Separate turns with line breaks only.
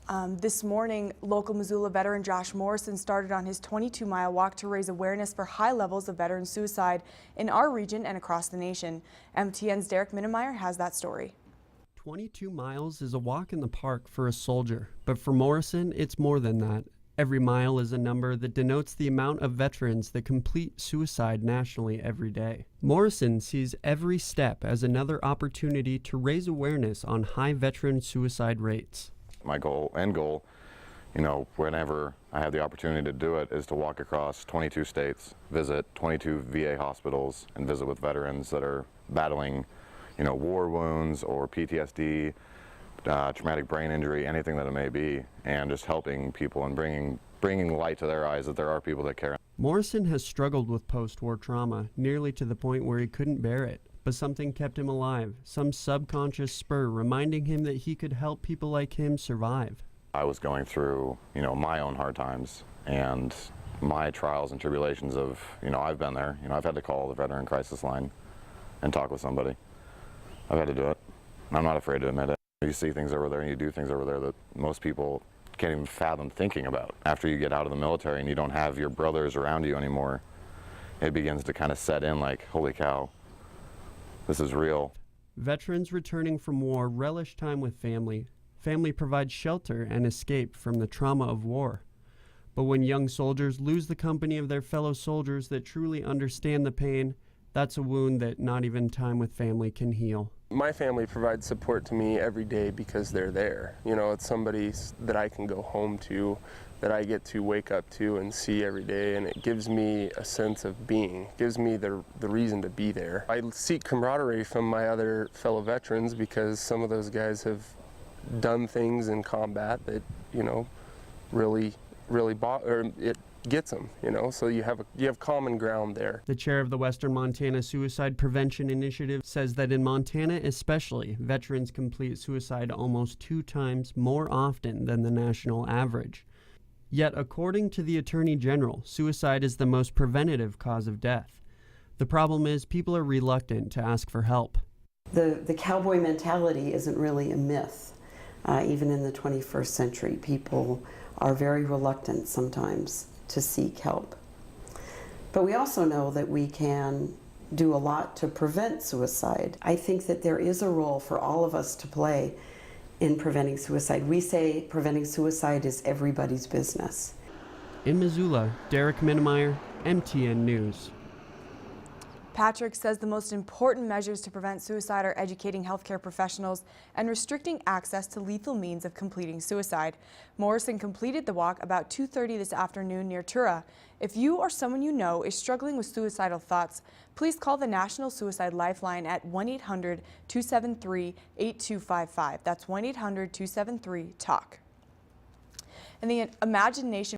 This morning, local Missoula veteran Josh Morrison started on his 22-mile walk to raise awareness for high levels of veteran suicide in our region and across the nation. MTN's Derek Minnemeyer has that story.
22 miles is a walk in the park for a soldier, but for Morrison, it's more than that. Every mile is a number that denotes the amount of veterans that complete suicide nationally every day. Morrison sees every step as another opportunity to raise awareness on high veteran suicide rates.
My end goal, whenever I have the opportunity to do it, is to walk across 22 states, visit 22 VA hospitals, and visit with veterans that are battling, war wounds or PTSD, traumatic brain injury, anything that it may be, and just helping people and bringing light to their eyes that there are people that care.
Morrison has struggled with post-war trauma, nearly to the point where he couldn't bear it. But something kept him alive, some subconscious spur reminding him that he could help people like him survive.
I was going through, my own hard times and my trials and tribulations of, I've been there. I've had to call the Veteran Crisis Line and talk with somebody. I've had to do it. I'm not afraid to admit it. You see things over there and you do things over there that most people can't even fathom thinking about. After you get out of the military and you don't have your brothers around you anymore, it begins to kind of set in like, holy cow. This is real.
Veterans returning from war relish time with family. Family provides shelter and escape from the trauma of war. But when young soldiers lose the company of their fellow soldiers that truly understand the pain, that's a wound that not even time with family can heal.
My family provides support to me every day because they're there. It's somebody that I can go home to, that I get to wake up to and see every day, and it gives me a sense of being, gives me the reason to be there. I seek camaraderie from my other fellow veterans because some of those guys have done things in combat that, really it gets them, so you have common ground there.
The chair of the Western Montana Suicide Prevention Initiative says that in Montana especially, veterans complete suicide almost 2 times more often than the national average. Yet, according to the Attorney General, suicide is the most preventative cause of death. The problem is people are reluctant to ask for help.
The cowboy mentality isn't really a myth. Even in the 21st century, people are very reluctant sometimes to seek help. But we also know that we can do a lot to prevent suicide. I think that there is a role for all of us to play in preventing suicide. We say preventing suicide is everybody's business.
In Missoula, Derek Minnemeyer, MTN News.
Patrick says the most important measures to prevent suicide are educating healthcare professionals and restricting access to lethal means of completing suicide. Morrison completed the walk about 2:30 this afternoon near Tura. If you or someone you know is struggling with suicidal thoughts, please call the National Suicide Lifeline at 1-800-273-8255. That's 1-800-273-TALK. And the Imagination